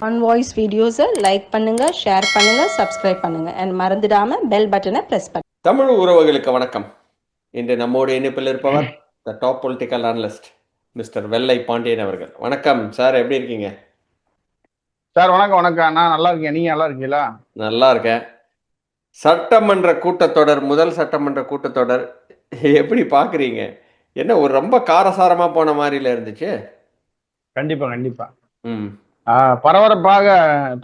On voice வீடியோஸை like பண்ணுங்க, share பண்ணுங்க, சப்ஸ்கிரைப் பண்ணுங்க அண்ட் மறந்துடாம பெல் பட்டனை பிரஸ் பண்ணுங்க. தமிழ் உறவுகளுக்கு வணக்கம். இன்று நம்மோடு இணைப்பில் இருப்பவர் the top political analyst mister வெள்ளை பாண்டியன் அவர்கள். வணக்கம் சார், எப்படி இருக்கீங்க? சார் வணக்கம். வணக்கம், நான் நல்லா இருக்கேன். நீங்க நல்லா இருக்கீங்களா? நல்லா இருக்கேன். சட்டமன்ற கூட்டத்தொடர், முதல் சட்டமன்ற கூட்டத்தொடர் எப்படி பாக்குறீங்க? என்ன ஒரு ரொம்ப காரசாரமா போன மாதிரில இருந்துச்சு. கண்டிப்பா கண்டிப்பா. பரபரப்பாக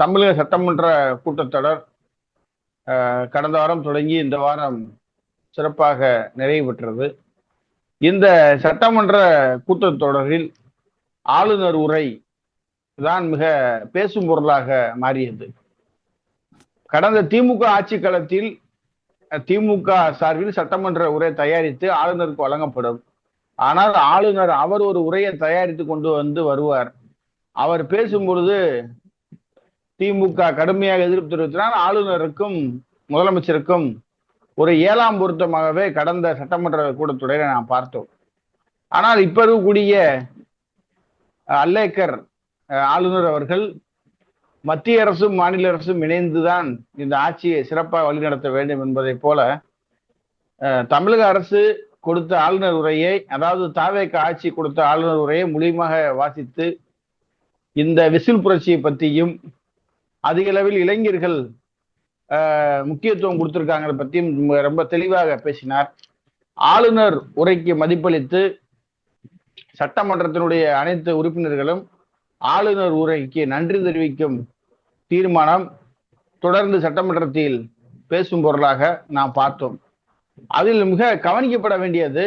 தமிழக சட்டமன்ற கூட்டத்தொடர் கடந்த வாரம் தொடங்கி இந்த வாரம் சிறப்பாக நிறைவு பெற்றது. இந்த சட்டமன்ற கூட்டத்தொடரில் ஆளுநர் உரை தான் மிக பேசும் பொருளாக மாறியது. கடந்த திமுக ஆட்சி காலத்தில் திமுக சார்பில் சட்டமன்ற உரை தயாரித்து ஆளுநருக்கு வழங்கப்படும். ஆனால் ஆளுநர் அவர் ஒரு உரையை தயாரித்து கொண்டு வருவார். அவர் பேசும் பொழுது திமுக கடுமையாக எதிர்ப்பு தெரிவித்தால் ஆளுநருக்கும் முதலமைச்சருக்கும் ஒரு 7ஆம் பொருத்தமாகவே கடந்த சட்டமன்ற கூட்டத்தொடரை நாம் பார்த்தோம். ஆனால் இப்ப இருக்கக்கூடிய அல்லேக்கர் ஆளுநர் அவர்கள் மத்திய அரசும் மாநில அரசும் இணைந்துதான் இந்த ஆட்சியை சிறப்பாக வழிநடத்த வேண்டும் என்பதை போல தமிழக அரசு கொடுத்த ஆளுநர் உரையை, அதாவது தாவேக ஆட்சி கொடுத்த ஆளுநர் உரையை முழுமையாக வாசித்து இந்த விசில் புரட்சியை பற்றியும் அதிக அளவில் இளைஞர்கள் முக்கியத்துவம் கொடுத்திருக்காங்க பற்றியும் ரொம்ப தெளிவாக பேசினார். ஆளுநர் உரைக்கு மதிப்பளித்து சட்டமன்றத்தினுடைய அனைத்து உறுப்பினர்களும் ஆளுநர் உரைக்கு நன்றி தெரிவிக்கும் தீர்மானம் தொடர்ந்து சட்டமன்றத்தில் பேசும் பொருளாக நாம் பார்த்தோம். அதில் மிக கவனிக்கப்பட வேண்டியது,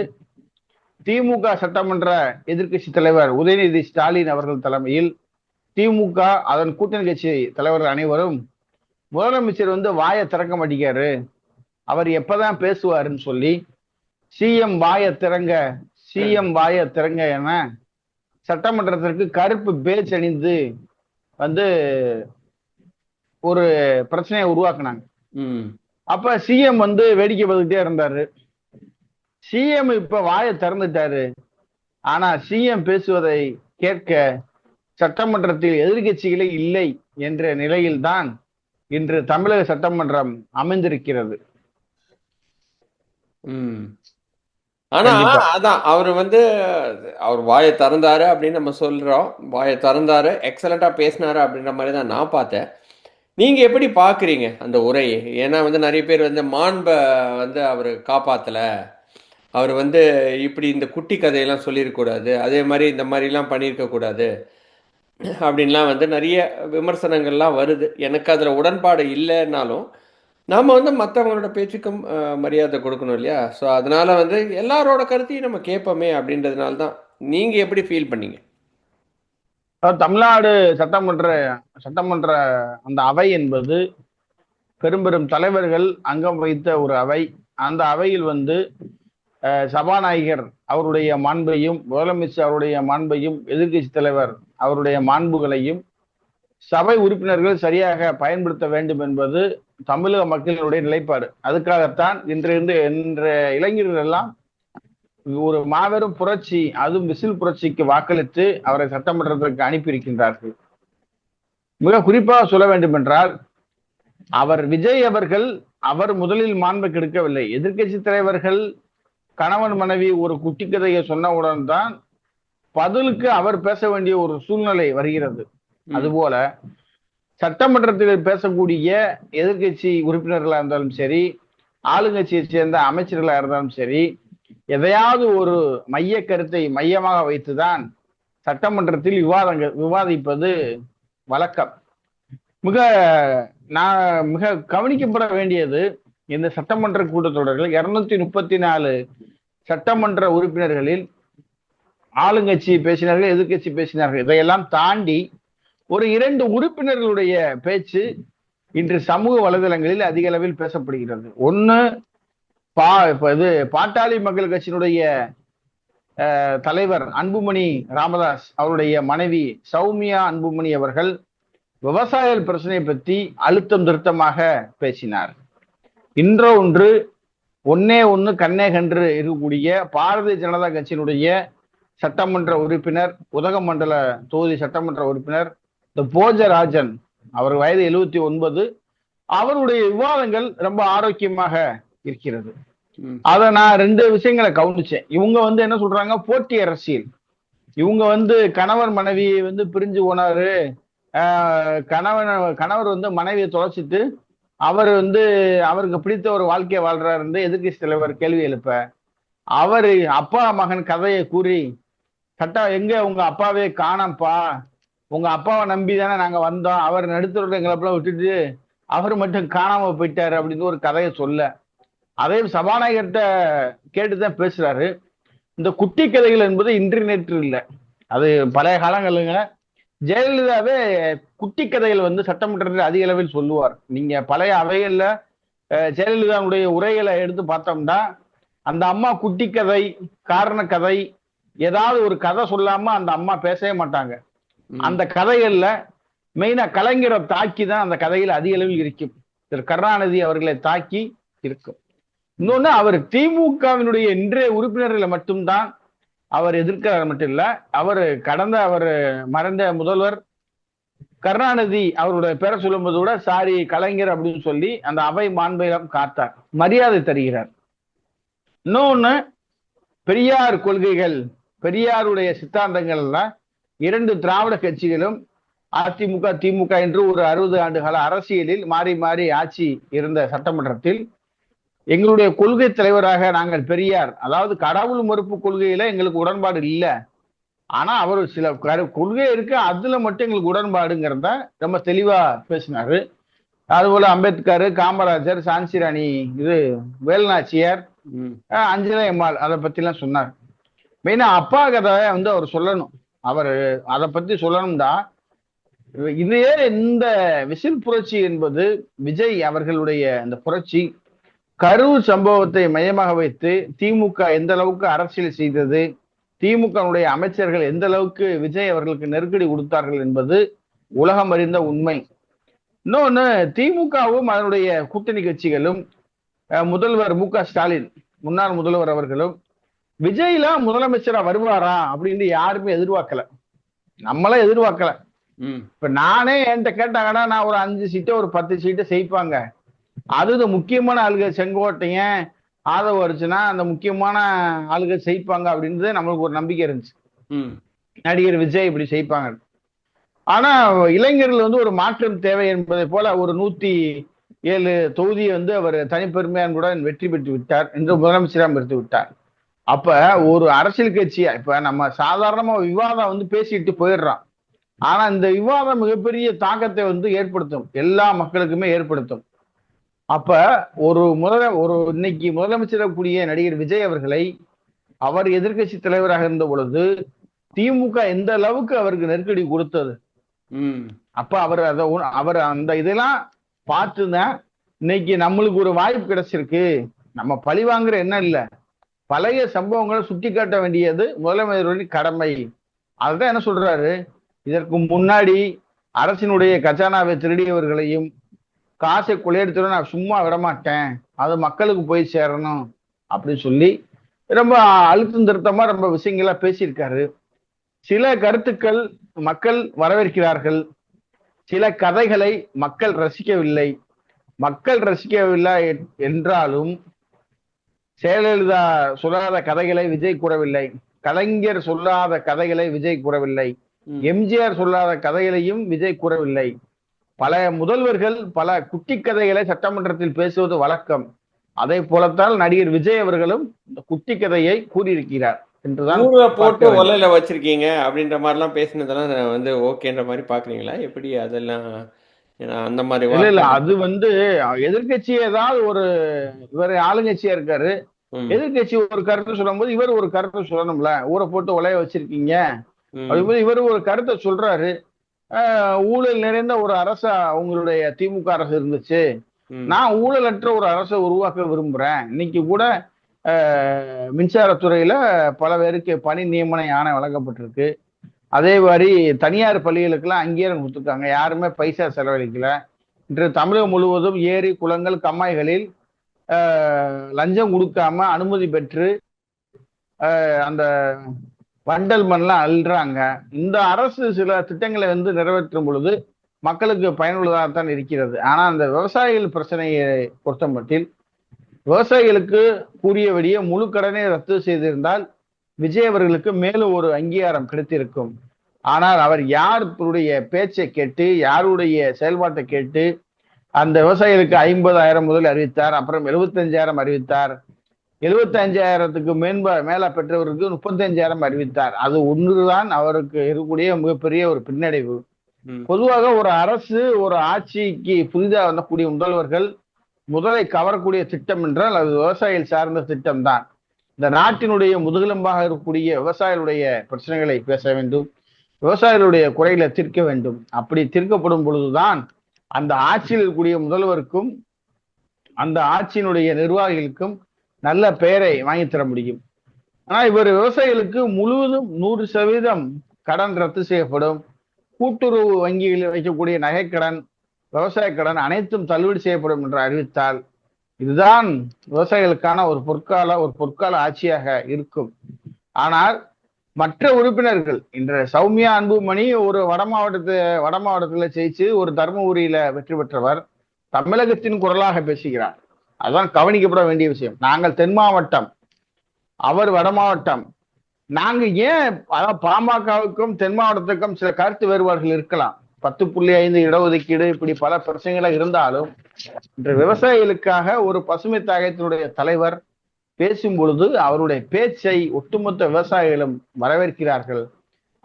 திமுக சட்டமன்ற எதிர்கட்சி தலைவர் உதயநிதி ஸ்டாலின் அவர்கள் தலைமையில் திமுக அதன் கூட்டணி கட்சி தலைவர்கள் அனைவரும் முதலமைச்சர் வாயை திறக்க மாட்டேங்காரு, அவர் எப்பதான் பேசுவாருன்னு சொல்லி சிஎம் வாயை திறங்க என சட்டமன்றத்திற்கு கருப்பு பேட்ச் அணிந்து ஒரு பிரச்சனையை உருவாக்குனாங்க. அப்ப சிஎம் வேடிக்கை பார்த்துட்டே இருந்தாரு. சிஎம் இப்ப வாயை திறந்துட்டாரு. ஆனா சிஎம் பேசுவதை கேட்க சட்டமன்றத்தில் எதிர்கட்சிகளே இல்லை என்ற நிலையில்தான் இன்று தமிழக சட்டமன்றம் அமைந்திருக்கிறது. ஆனா அதான் அவர் அவர் வாயை திறந்தாரு அப்படின்னு நம்ம சொல்றோம். வாயை திறந்தாரு, எக்ஸலண்டா பேசினாரு அப்படின்ற மாதிரி தான் நான் பார்த்தேன். நீங்க எப்படி பாக்குறீங்க அந்த உரையை? ஏன்னா நிறைய பேர் மாண்பை அவர் காப்பாத்தல, அவர் இப்படி இந்த குட்டி கதையெல்லாம் சொல்லியிருக்கக்கூடாது, அதே மாதிரி இந்த மாதிரிலாம் பண்ணியிருக்க கூடாது அப்படின்லாம் நிறைய விமர்சனங்கள்லாம் வருது. எனக்கு அதில் உடன்பாடு இல்லைன்னாலும் நாம் மற்றவங்களோட பேச்சுக்கும் மரியாதை கொடுக்கணும் இல்லையா? ஸோ அதனால எல்லாரோட கருத்தையும் நம்ம கேட்போமே அப்படின்றதுனால தான். நீங்கள் எப்படி ஃபீல் பண்ணீங்க? தமிழ்நாடு சட்டமன்ற அந்த அவை என்பது பெரும் பெரும் தலைவர்கள் அங்கம் வைத்த ஒரு அவை. அந்த அவையில் சபாநாயகர் அவருடைய மாண்பையும், முதலமைச்சர் அவருடைய மாண்பையும், எதிர்கட்சி தலைவர் அவருடைய மாண்புகளையும் சபை உறுப்பினர்கள் சரியாக பயன்படுத்த வேண்டும் என்பது தமிழக மக்களினுடைய நிலைப்பாடு. அதுக்காகத்தான் இன்றைய இளைஞர்கள் எல்லாம் ஒரு மாபெரும் புரட்சி, அதுவும் விசில் புரட்சிக்கு வாக்களித்து அவரை சட்டமன்றத்திற்கு அனுப்பியிருக்கின்றார்கள். மிக குறிப்பாக சொல்ல வேண்டும் என்றால், விஜய் அவர்கள் முதலில் மாண்பை கெடுக்கவில்லை. எதிர்கட்சி தலைவர்கள் கணவன் மனைவி ஒரு குட்டி கதையை சொன்னவுடன் தான் பதிலுக்கு அவர் பேச வேண்டிய ஒரு சூழ்நிலை வருகிறது. அதுபோல சட்டமன்றத்தில் பேசக்கூடிய எதிர்கட்சி உறுப்பினர்களாக இருந்தாலும் சரி, ஆளுங்கட்சியை சேர்ந்த அமைச்சர்களாக இருந்தாலும் சரி, எதையாவது ஒரு மைய கருத்தை மையமாக வைத்துதான் சட்டமன்றத்தில் விவாதிப்பது வழக்கம். மிக கவனிக்கப்பட வேண்டியது, இந்த சட்டமன்ற கூட்டத்தொடரில் 234 சட்டமன்ற உறுப்பினர்களில் ஆளுங்கட்சி பேசினார்கள், எதிர்கட்சி பேசினார்கள். இதையெல்லாம் தாண்டி ஒரு 2 உறுப்பினர்களுடைய பேச்சு இன்று சமூக வலைதளங்களில் அதிக அளவில் பேசப்படுகிறது. ஒண்ணு, பாட்டாளி மக்கள் கட்சியினுடைய தலைவர் அன்புமணி ராமதாஸ் அவருடைய மனைவி சௌமியா அன்புமணி அவர்கள் விவசாய பிரச்சனை பற்றி அழுத்தம் திருத்தமாக பேசினார். ஒன்று ஒன்னே ஒன்று கண்ணே கன்று இருக்கக்கூடிய பாரதிய ஜனதா கட்சியினுடைய சட்டமன்ற உறுப்பினர், உதகமண்டல தொகுதி சட்டமன்ற உறுப்பினர் இந்த போஜராஜன், அவர் வயது 79. அவருடைய விவாதங்கள் ரொம்ப ஆரோக்கியமாக இருக்கிறது. அத நான் 2 விஷயங்களை கவனிச்சேன். இவங்க என்ன சொல்றாங்க, போட்டி அரசியல். இவங்க கணவர் மனைவி பிரிஞ்சு போனாரு, கணவர் மனைவியை தொலைச்சிட்டு அவர் அவருக்கு பிடித்த ஒரு வாழ்க்கையை வாழ்றாரு எதிர்கட்சி தலைவர் கேள்வி எழுப்ப, அவரு அப்பா மகன் கதையை கூறி எங்க உங்க அப்பாவே காணப்பா, உங்க அப்பாவை நம்பி தானே நாங்க வந்தோம், அவர் நடுத்தரோட எங்களை விட்டுட்டு அவர் மட்டும் காணாம போயிட்டாரு அப்படின்னு ஒரு கதையை சொல்ல, அதே சபாநாயகர்கிட்ட கேட்டுதான் பேசுறாரு. இந்த குட்டி கதைகள் என்பது இன்று நேற்று இல்லை, அது பழைய காலங்களுங்க. ஜெயலலிதாவே குட்டி கதைகள் சட்டமன்றத்தில் அதிக அளவில் சொல்லுவார். நீங்க பழைய அவைகள்ல ஜெயலலிதாவுடைய உரைகளை எடுத்து பார்த்தோம்னா அந்த அம்மா குட்டி கதை, காரண கதை, ஏதாவது ஒரு கதை சொல்லாம அந்த அம்மா பேசவே மாட்டாங்க. அந்த கதைகள்ல மெயினா கலைஞரை தாக்கி தான் அந்த கதையில் அதிக அளவில் இருக்கும். திரு கருணாநிதி அவர்களை தாக்கி இருக்கும். இன்னொன்னு, அவர் திமுகவினுடைய இன்றைய உறுப்பினர்களை மட்டும்தான் அவர் எதிர்க்கிறார் மட்டும் இல்ல, அவர் மறைந்த முதல்வர் கருணாநிதி அவருடைய பேரை சொல்லும்போது கூட சாரி கலைஞர் அப்படின்னு சொல்லி அந்த அவை மாண்பையிடம் காத்தார், மரியாதை தருகிறார். இன்னொன்னு, பெரியார் கொள்கைகள், பெரியாருடைய சித்தாந்தங்கள் எல்லாம் 2 திராவிட கட்சிகளும் அதிமுக திமுக என்று ஒரு 60 ஆண்டு கால அரசியலில் மாறி மாறி ஆட்சி இருந்த சட்டமன்றத்தில் எங்களுடைய கொள்கை தலைவராக நாங்கள் பெரியார், அதாவது கடவுள் மறுப்பு கொள்கையில எங்களுக்கு உடன்பாடு இல்லை, ஆனா அவர் சில கொள்கை இருக்கு அதுல மட்டும் எங்களுக்கு உடன்பாடுங்கிறத ரொம்ப தெளிவா பேசினாரு. அதுபோல அம்பேத்கர், காமராஜர், சான்சிராணி, வேலுநாச்சியார், அஞ்சலை அம்மாள் அதை பத்தி எல்லாம் சொன்னார். மெயினா அப்பா கதை அவர் சொல்லணும். அவர் அதை பத்தி சொல்லணும்னா இதையே இந்த விசில் புரட்சி என்பது விஜய் அவர்களுடைய இந்த புரட்சி கரூர் சம்பவத்தை மையமாக வைத்து திமுக எந்த அளவுக்கு அரசியல் செய்தது, திமுக அமைச்சர்கள் எந்த அளவுக்கு விஜய் அவர்களுக்கு நெருக்கடி கொடுத்தார்கள் என்பது உலகம் அறிந்த உண்மை. இன்னொன்னு, திமுகவும் அதனுடைய கூட்டணி கட்சிகளும் முதல்வர் மு.க. ஸ்டாலின் முன்னாள் முதல்வர் அவர்களும் விஜய்லாம் முதலமைச்சரா வருவாரா அப்படின்னு யாருமே எதிர்பார்க்கல, நம்மளே எதிர்பார்க்கல. இப்ப நானே என்கிட்ட கேட்டாங்கன்னா நான் ஒரு 5 சீட்டை ஒரு 10 சீட்டை செய்ப்பாங்க, அது இந்த முக்கியமான ஆளுக செங்கோட்டையன் ஆதவ அர்ஜுனா அந்த முக்கியமான ஆளுக செய்ப்பாங்க அப்படின்றது நம்மளுக்கு ஒரு நம்பிக்கை இருந்துச்சு, நடிகர் விஜய் இப்படி செய்ப்பாங்க. ஆனா இளைஞர்கள் ஒரு மாற்றம் தேவை என்பதை போல ஒரு 107 தொகுதியை அவர் தனிப்பெருமையான் வெற்றி பெற்று விட்டார் என்று முதலமைச்சராக எடுத்து விட்டார். அப்ப ஒரு அரசியல் கட்சியா இப்ப நம்ம சாதாரணமா விவாதம் பேசிட்டு போயிடுறோம், ஆனா இந்த விவாதம் மிகப்பெரிய தாக்கத்தை ஏற்படுத்தும், எல்லா மக்களுக்குமே ஏற்படுத்தும். அப்ப ஒரு இன்னைக்கு முதலமைச்சராக கூடிய நடிகர் விஜய் அவர்களை அவர் எதிர்கட்சி தலைவராக இருந்த பொழுது திமுக எந்த அளவுக்கு அவருக்கு நெருக்கடி கொடுத்தது, அப்ப அவர் அந்த இதெல்லாம் பார்த்துதான் இன்னைக்கு நம்மளுக்கு ஒரு வாய்ப்பு கிடைச்சிருக்கு. நம்ம பழி வாங்குற என்ன இல்ல, பழைய சம்பவங்களை சுட்டி காட்ட வேண்டியது முதலமைச்சருடைய கடமை. அதுதான் என்ன சொல்றாரு, இதற்கு முன்னாடி அரசினுடைய கஜானாவை திருடியவர்களையும் காசை கொள்ளையடித்தவரை நான் சும்மா விடமாட்டேன், அது மக்களுக்கு போய் சேரணும் அப்படின்னு சொல்லி ரொம்ப அழுத்தம் திருத்தமா ரொம்ப விஷயங்களா பேசியிருக்காரு. சில கருத்துக்கள் மக்கள் வரவேற்கிறார்கள், சில கதைகளை மக்கள் ரசிக்கவில்லை. மக்கள் ரசிக்கவில்லை என்றாலும் ஜெயலலிதா சொல்லாத கதைகளை விஜய் கூறவில்லை, கலைஞர் சொல்லாத கதைகளை விஜய் கூறவில்லை, எம்ஜிஆர் சொல்லாத கதைகளையும் விஜய் கூறவில்லை. பல முதல்வர்கள் பல குட்டி கதைகளை சட்டமன்றத்தில் பேசுவது வழக்கம். அதை போலத்தான் நடிகர் விஜய் அவர்களும் இந்த குட்டி கதையை கூறியிருக்கிறார் என்றுதான் போட்டு ஒலையில வச்சிருக்கீங்க அப்படின்ற மாதிரி எல்லாம் பேசினதெல்லாம் ஓகேன்ற மாதிரி பாக்குறீங்களா? எப்படி அதெல்லாம் அந்த மாதிரி இல்ல அது எதிர்கட்சி ஏதாவது ஒரு இவர் ஆளுங்கட்சியா இருக்காரு, எதிர்கட்சி ஒரு கருத்து சொல்லும் போது இவர் ஒரு கருத்தை சொல்லணும்ல, ஊரை போட்டு ஒலைய வச்சிருக்கீங்க அப்படிங்கும்போது இவர் ஒரு கருத்தை சொல்றாரு. ஊழல் நிறைந்த ஒரு அரசு உங்களுடைய திமுக அரசு இருந்துச்சு, நான் ஊழலற்ற ஒரு அரசை உருவாக்க விரும்புறேன். இன்னைக்கு கூட மின்சாரத்துறையில பல பேருக்கு பணி நியமன ஆணை வழங்கப்பட்டிருக்கு. அதே மாதிரி தனியார் பள்ளிகளுக்கெல்லாம் அங்கீகாரம் கொடுத்துருக்காங்க, யாருமே பைசா செலவழிக்கல. இன்று தமிழகம் முழுவதும் ஏரி குளங்கள் கம்மாய்களில் லஞ்சம் கொடுக்காம அனுமதி பெற்று அந்த வண்டல் மண்லாம் அள்ளுறாங்க. இந்த அரசு சில திட்டங்களை நிறைவேற்றும் பொழுது மக்களுக்கு பயனுள்ளதாகத்தான் இருக்கிறது. ஆனா அந்த விவசாயிகள் பிரச்சனையை பொறுத்த மட்டில் விவசாயிகளுக்கு கூறியபடியே முழு கடனை ரத்து செய்திருந்தால் விஜய் அவர்களுக்கு மேலும் ஒரு அங்கீகாரம் கிடைத்திருக்கும். ஆனால் அவர் யாருடைய பேச்சை கேட்டு, யாருடைய செயல்பாட்டை கேட்டு அந்த விவசாயிகளுக்கு 50,000 முதல் அறிவித்தார், அப்புறம் 75,000 அறிவித்தார், 75,000த்துக்கு மேல பெற்றவருக்கு 35,000 அறிவித்தார். அது ஒன்றுதான் அவருக்கு இருக்கக்கூடிய மிகப்பெரிய ஒரு பின்னடைவு. பொதுவாக ஒரு அரசு, ஒரு ஆட்சிக்கு புதிதாக வந்தக்கூடிய முதல்வர்கள் முதலை கவரக்கூடிய திட்டம் என்றால் அது விவசாயிகள் சார்ந்த திட்டம் தான். இந்த நாட்டினுடைய முதுகெலும்பாக இருக்கக்கூடிய விவசாயிகளுடைய பிரச்சனைகளை பேச வேண்டும், விவசாயிகளுடைய குறைகளை தீர்க்க வேண்டும். அப்படி தீர்க்கப்படும் பொழுதுதான் அந்த ஆட்சியில் இருக்கக்கூடிய முதல்வருக்கும் அந்த ஆட்சியினுடைய நிர்வாகிகளுக்கும் நல்ல பெயரை வாங்கித்தர முடியும். ஆனா இவர் விவசாயிகளுக்கு முழுவதும் 100% கடன் ரத்து செய்யப்படும், கூட்டுறவு வங்கிகளில் வைக்கக்கூடிய நகைக்கடன், விவசாய கடன் அனைத்தும் தள்ளுபடி செய்யப்படும் என்று அறிவித்தால் இதுதான் விவசாயிகளுக்கான ஒரு பொற்கால ஆட்சியாக இருக்கும். ஆனால் மற்ற உறுப்பினர்கள் இன்று சௌமியா அன்புமணி ஒரு வட மாவட்டத்துல ஜெயிச்சு ஒரு தர்மபுரியில வெற்றி பெற்றவர் தமிழகத்தின் குரலாக பேசுகிறார். அதுதான் கவனிக்கப்பட வேண்டிய விஷயம். நாங்கள் தென் மாவட்டம், அவர் வட மாவட்டம். நாங்க ஏன், அதாவது பாமகவுக்கும் தென் மாவட்டத்துக்கும் சில கருத்து வேறுபாடுகள் இருக்கலாம், 10.5 இடஒதுக்கீடு, இப்படி பல பிரச்சனைகள் இருந்தாலும் இன்று விவசாயிகளுக்காக ஒரு பசுமை தாயத்தினுடைய தலைவர் பேசும் பொழுது அவருடைய பேச்சை ஒட்டுமொத்த விவசாயிகளும் வரவேற்கிறார்கள்.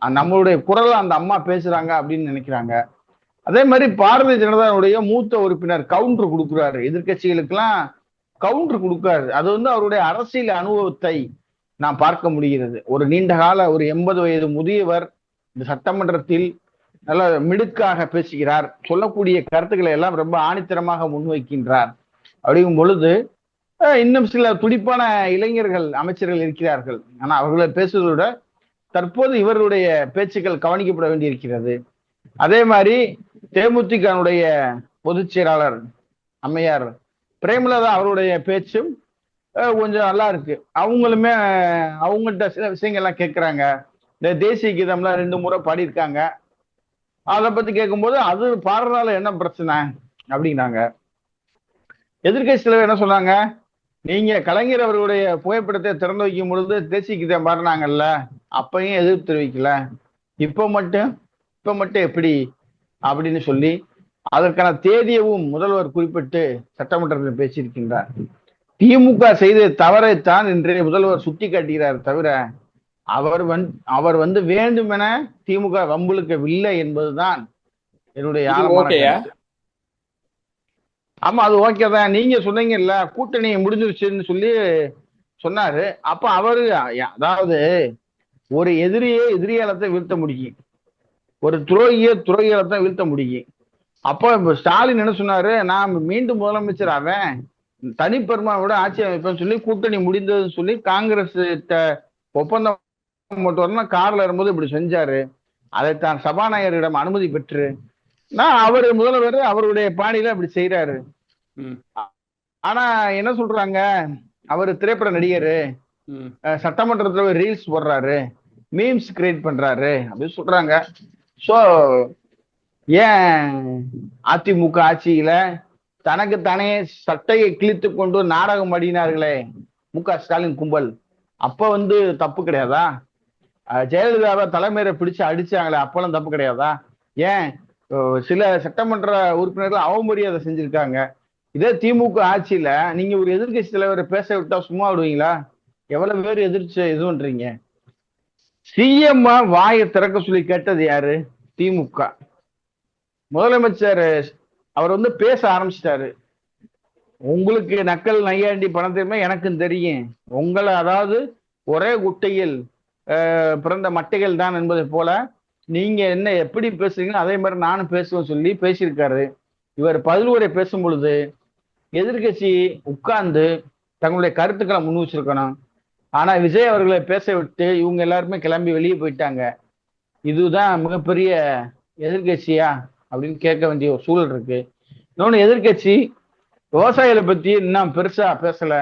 நம்மளுடைய குரல் அந்த அம்மா பேசுறாங்க அப்படின்னு நினைக்கிறாங்க. அதே மாதிரி பாரதிய ஜனதாவுடைய மூத்த உறுப்பினர் கவுண்டர் கொடுக்குறாரு, எதிர்கட்சிகளுக்கெல்லாம் கவுண்டர் கொடுக்குறாரு. அது அவருடைய அரசியல் அனுபவத்தை நாம் பார்க்க முடிகிறது. ஒரு நீண்ட கால ஒரு 80 வயது முதியவர் இந்த சட்டமன்றத்தில் நல்ல மிடுக்காக பேசுகிறார், சொல்லக்கூடிய கருத்துக்களை எல்லாம் ரொம்ப ஆணித்தரமாக முன்வைக்கின்றார். அப்படிங்கும் பொழுது இன்னும் சில துடிப்பான இளைஞர்கள் அமைச்சர்கள் இருக்கிறார்கள். ஆனா அவர்களை பேசுவதை விட தற்போது இவருடைய பேச்சுக்கள் கவனிக்கப்பட வேண்டியிருக்கிறது. அதே மாதிரி தேமுதிகனுடைய பொதுச் செயலாளர் அம்மையார் பிரேமலதா அவருடைய பேச்சும் கொஞ்சம் நல்லா இருக்கு. அவங்களுமே அவங்கள்ட்ட சில விஷயங்கள்லாம் கேட்கிறாங்க. இந்த தேசிய கீதம்லாம் 2 முறை பாடியிருக்காங்க. அதை பத்தி கேட்கும்போது அது பாடுறதால என்ன பிரச்சனை அப்படிங்கிறாங்க. எதிர்கட்சி தலைவர் என்ன சொன்னாங்க, நீங்க கலைஞர் அவர்களுடைய புகைப்படத்தை திறந்து வைக்கும் பொழுது தேசிய கீதம் பாடினாங்கல்ல, அப்பையும் எதிர்ப்பு தெரிவிக்கல, இப்ப மட்டும் எப்படி அப்படின்னு சொல்லி அதற்கான தேதியவும் முதல்வர் குறிப்பிட்டு சட்டமன்றத்தில் பேசியிருக்கின்றார். திமுக செய்த தவறைத்தான் இன்றைய முதல்வர் சுட்டி காட்டுகிறார் தவிர அவர் வேண்டுமென திமுக வம்புழுக்கவில்லை என்பதுதான் என்னுடைய ஆழமான கருத்து. ஆமா, அது ஓகே தான். நீங்க சொன்னீங்கல்ல கூட்டணி முடிஞ்சிருச்சுன்னு சொல்லி சொன்னாரு. அப்ப அவரு, அதாவது ஒரு எதிரியாலத்தை வீழ்த்த முடியும், ஒரு துரோகியாலத்தை வீழ்த்த முடியும். அப்ப ஸ்டாலின் என்ன சொன்னாரு, நான் மீண்டும் முதலமைச்சர் ஆவேன், தனிப்பெருமாவோட ஆட்சி அமைப்பேன்னு சொல்லி கூட்டணி முடிந்ததுன்னு சொல்லி காங்கிரஸ் ஒப்பந்தம் போட்டு கார்ல வரும்போது இப்படி செஞ்சாரு. அதைத்தான் சபாநாயகரிடம் அனுமதி பெற்று அவர் முதல்வர் அவருடைய பாணியில அப்படி செய்யறாரு. ஆனா என்ன சொல்றாங்க, அவர் திரைப்பட நடிகரு, சட்டமன்றத்துல ரீல்ஸ் போடுறாரு, மீம்ஸ் கிரியேட் பண்றாரு அப்படின்னு சொல்றாங்க. சோ ஏன் அதிமுக ஆட்சியில தனக்கு தானே சட்டையை கிழித்து கொண்டு நாடகம் ஆடினார்களே முக ஸ்டாலின் கும்பல், அப்ப தப்பு கிடையாதா? ஜெயலலிதாவை தலைமையை பிடிச்சு அடிச்சாங்களே, அப்பெல்லாம் தப்பு கிடையாதா? ஏன் சில சட்டமன்ற உறுப்பினர்கள் அவமரியாதை செஞ்சிருக்காங்க. இதே திமுக ஆட்சியில நீங்க ஒரு எதிர்கட்சி தலைவரை பேச விட்டா சும்மா விடுவீங்களா? எவ்வளவு பேர் எதிர்த்து இது பண்றீங்க? சிஎம் வாயை திறக்க சொல்லி கேட்டது யாரு? திமுக. முதலமைச்சர் அவர் பேச ஆரம்பிச்சிட்டாரு. உங்களுக்கு நக்கல் நையாண்டி பணம் தெரியுமா, எனக்கும் தெரியும், உங்களை அதாவது ஒரே குட்டையில் பிறந்த மட்டைகள் தான் என்பதை போல நீங்க என்ன எப்படி பேசுறீங்களோ அதே மாதிரி நானும் பேசுவேன் சொல்லி பேசியிருக்காரு. இவர் பதிலுரை பேசும் பொழுது எதிர்கட்சி உட்கார்ந்து தங்களுடைய கருத்துக்களை முன் வச்சிருக்கணும். ஆனா விஜய் அவர்களை பேச விட்டு இவங்க எல்லாருமே கிளம்பி வெளியே போயிட்டாங்க. இதுதான் மிகப்பெரிய எதிர்கட்சியா அப்படின்னு கேட்க வேண்டிய ஒரு சூழல் இருக்கு. இன்னொன்னு, எதிர்கட்சி விவசாயிகளை பத்தி இன்னும் பெருசா பேசல,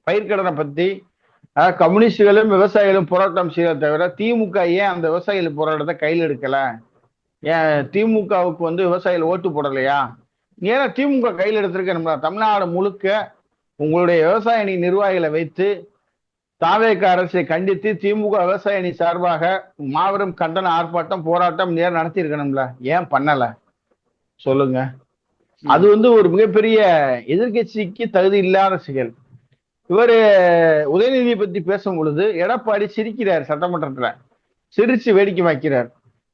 பயிர்க்கடனை பத்தி கம்யூனிஸ்டுகளும் விவசாயிகளும் போராட்டம் செய்யறத தவிர திமுக ஏன் அந்த விவசாயிகள் போராட்டத்தை கையில் எடுக்கல? ஏன் திமுகவுக்கு விவசாயிகள் ஓட்டு போடலையா? ஏன்னா திமுக கையில் எடுத்திருக்க தமிழ்நாடு முழுக்க உங்களுடைய விவசாய அணி நிர்வாகிகளை வைத்து தாவேக அரசை கண்டித்து திமுக விவசாய அணி சார்பாக மாபெரும் கண்டன ஆர்ப்பாட்டம் போராட்டம் நேரம் நடத்தி இருக்கணும்ல, ஏன் பண்ணல சொல்லுங்க? அது ஒரு மிகப்பெரிய எதிர்கட்சிக்கு தகுதி இல்லாத செயல். இவரு உதயநிதியை பத்தி பேசும் பொழுது எடப்பாடி சிரிக்கிறார், சட்டமன்றத்துல சிரிச்சு வேடிக்கை வைக்கிறார்.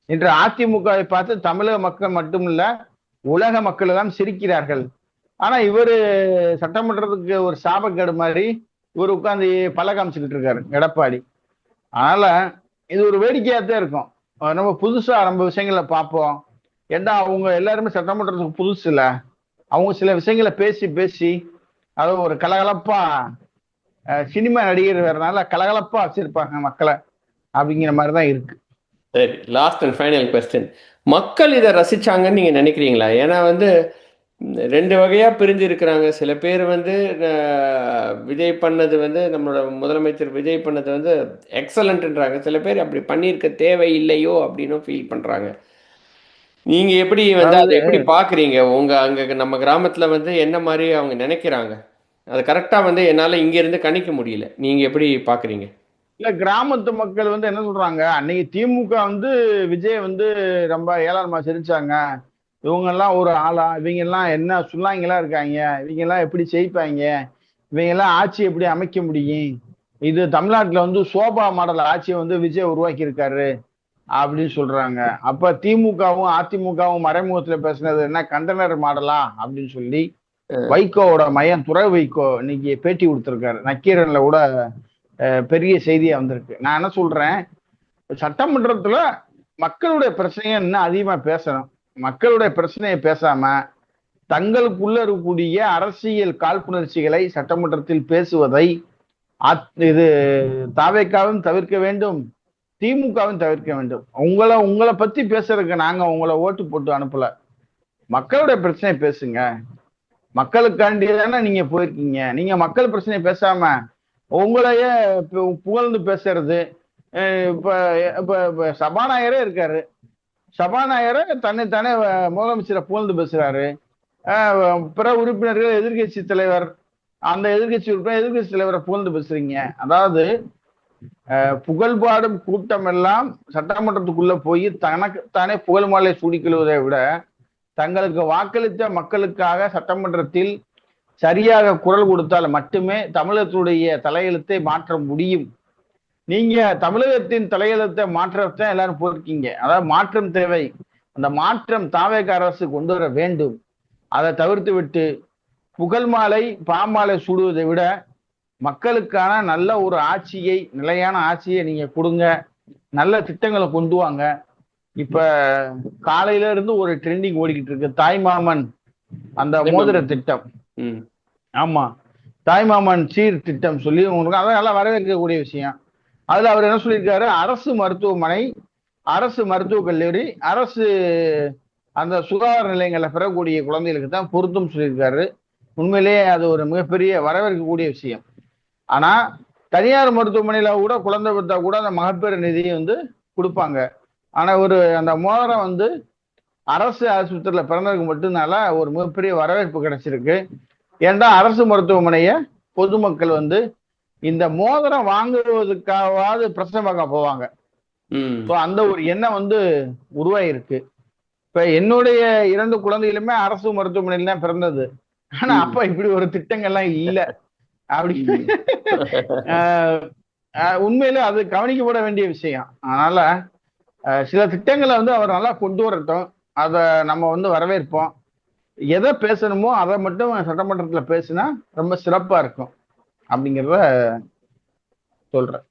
இன்று அதிமுகவை பார்த்து தமிழக மக்கள் மட்டுமில்ல உலக மக்கள் எல்லாம் சிரிக்கிறார்கள். ஆனா இவரு சட்டமன்றத்துக்கு ஒரு சாபக்கேடு மாதிரி இவர் உட்கார்ந்து பல காமிச்சுக்கிட்டு இருக்காரு எடப்பாடி. அதனால இது ஒரு வேடிக்கையாத்தான் இருக்கும். நம்ம புதுசா ரொம்ப விஷயங்களை பார்ப்போம். ஏன்னா அவங்க எல்லாருமே சட்டமன்றத்துக்கு புதுசு இல்ல, அவங்க சில விஷயங்களை பேசி பேசி அதை ஒரு கலகலப்பா சினிமா நடிகர் வேறனால கலகலப்பா வச்சிருப்பாங்க மக்களை, அப்படிங்கிற மாதிரிதான் இருக்கு. சரி, லாஸ்ட் அண்ட் ஃபைனல் கொஸ்டின். மக்கள் இதை ரசிச்சாங்கன்னு நீங்க நினைக்கிறீங்களா? ஏன்னா ரெண்டு வகையா பிரிஞ்சு இருக்கிறாங்க. சில பேர் விஜய் பண்ணது நம்மளோட முதலமைச்சர் விஜய் பண்ணது எக்ஸலண்ட்ன்றாங்க. சில பேர் அப்படி பண்ணியிருக்க தேவையில்லையோ அப்படின்னு ஃபீல் பண்றாங்க. நீங்க எப்படி அதை எப்படி பாக்குறீங்க? அங்க நம்ம கிராமத்துல என்ன மாதிரி அவங்க நினைக்கிறாங்க? அது கரெக்டா என்னால இங்க இருந்து கணிக்க முடியல. நீங்க எப்படி பாக்குறீங்க? இல்ல, கிராமத்து மக்கள் என்ன சொல்றாங்க, அன்னைக்கு திமுக விஜய் ரொம்ப ஏளனமா சிரிச்சாங்க. இவங்க எல்லாம் ஒரு ஆளா, இவங்க எல்லாம் என்ன சொல்லாங்களா இருக்காங்க, இவங்க எல்லாம் எப்படி ஜெயிப்பாங்க, இவங்க எல்லாம் ஆட்சி எப்படி அமைக்க முடியும், இது தமிழ்நாட்டுல சோபா மாடல் ஆட்சியை விஜய் உருவாக்கி இருக்காரு அப்படின்னு சொல்றாங்க. அப்ப திமுகவும் அதிமுகவும் மறைமுகத்துல பேசுனது என்ன கண்டனர் மாடலா அப்படின்னு சொல்லி வைகோவோட மையம் துறை வைகோ இன்னைக்கு பேட்டி கொடுத்திருக்காரு. நக்கீரன்ல கூட பெரிய செய்தியா வந்திருக்கு. நான் என்ன சொல்றேன், சட்டமன்றத்துல மக்களுடைய பிரச்சனையை இன்னும் அதிகமா பேசணும். மக்களுடைய பிரச்சனையை பேசாம தங்களுக்குள்ள இருக்கக்கூடிய அரசியல் காழ்ப்புணர்ச்சிகளை சட்டமன்றத்தில் பேசுவதை இது தாவேக்காவும் தவிர்க்க வேண்டும், திமுகவும் தவிர்க்க வேண்டும். உங்களை பத்தி பேசுறதுக்கு நாங்க உங்களை ஓட்டு போட்டு அனுப்பல. மக்களுடைய பிரச்சனையை பேசுங்க. மக்களுக்காண்டி தானே நீங்க போயிருக்கீங்க. நீங்க மக்கள் பிரச்சனையை பேசாம உங்களையே புகழ்ந்து பேசுறது. இப்ப சபாநாயகரே இருக்காரு, சபாநாயகரை தன்னைத்தானே முதலமைச்சரை புகழ்ந்து பேசுறாரு. பிற உறுப்பினர்கள் எதிர்கட்சி தலைவர், அந்த எதிர்கட்சி உறுப்பினர் எதிர்கட்சி தலைவரை புகழ்ந்து பேசுறீங்க. அதாவது புகழ்பாடும் கூட்டம் எல்லாம் சட்டமன்றத்துக்குள்ள போய் தனக்கு தானே புகழ் மாலை சூடிக்கொள்வதை விட தங்களுக்கு வாக்களித்த மக்களுக்காக சட்டமன்றத்தில் சரியாக குரல் கொடுத்தால் மட்டுமே தமிழகத்துடைய தலையெழுத்தை மாற்ற முடியும். நீங்க தமிழகத்தின் தலையெழுத்தை மாற்றத்தான் எல்லாரும் போயிருக்கீங்க. அதாவது மாற்றம் தேவை. அந்த மாற்றம் தாவேக அரசு கொண்டு வர வேண்டும். அதை தவிர்த்து விட்டு புகழ் மாலை பாமாலை சூடுவதை விட மக்களுக்கான நல்ல ஒரு ஆட்சியை, நிலையான ஆட்சியை நீங்க கொடுங்க, நல்ல திட்டங்களை கொண்டு வாங்க. இப்ப காலையில இருந்து ஒரு ட்ரெண்டிங் ஓடிக்கிட்டு இருக்கு, தாய்மாமன் அந்த மோதிர திட்டம். ஆமா, தாய்மாமன் சீர் திட்டம் சொல்லி உங்களுக்கு அதான் நல்லா வரவேற்கக்கூடிய விஷயம். அதுல அவர் என்ன சொல்லியிருக்காரு, அரசு மருத்துவமனை, அரசு மருத்துவக் கல்லூரி, அரசு அந்த சுகாதார நிலையங்களில் பெறக்கூடிய குழந்தைகளுக்கு தான் பொருத்தம் சொல்லியிருக்காரு. உண்மையிலேயே அது ஒரு மிகப்பெரிய வரவேற்கக்கூடிய விஷயம். ஆனா தனியார் மருத்துவமனையில கூட குழந்தை பெற்றா கூட அந்த மகப்பேறு நிதியை கொடுப்பாங்க. ஆனா அந்த மோதிரம் அரசு ஆஸ்பத்திரியில பிறந்ததுக்கு மட்டும்னால ஒரு மிகப்பெரிய வரவேற்பு கிடைச்சிருக்கு. ஏன்டா அரசு மருத்துவமனைய பொதுமக்கள் இந்த மோதிரம் வாங்குவதற்காவது பிரச்சனை பார்க்க போவாங்க. அந்த ஒரு எண்ணம் உருவாயிருக்கு. இப்ப என்னுடைய 2 குழந்தைகளுமே அரசு மருத்துவமனையில தான் பிறந்தது. ஆனா அப்ப இப்படி ஒரு திட்டங்கள்லாம் இல்ல. அப்படி உண்மையில அது கவனிக்கப்பட வேண்டிய விஷயம். அதனால சில திட்டங்களை அவர் நல்லா கொண்டு வரட்டும், அதை நம்ம வரவேற்போம். எதை பேசணுமோ அதை மட்டும் சட்டமன்றத்துல பேசினா ரொம்ப சிறப்பா இருக்கும் அப்படிங்கிறத சொல்றேன்.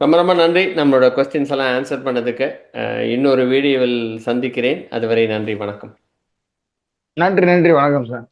ரொம்ப ரொம்ப நன்றி நம்மளோட கொஸ்டின்ஸ் எல்லாம் ஆன்சர் பண்ணதுக்கு. இன்னொரு வீடியோவில் சந்திக்கிறேன். அதுவரை நன்றி, வணக்கம். நன்றி, வணக்கம் சார்.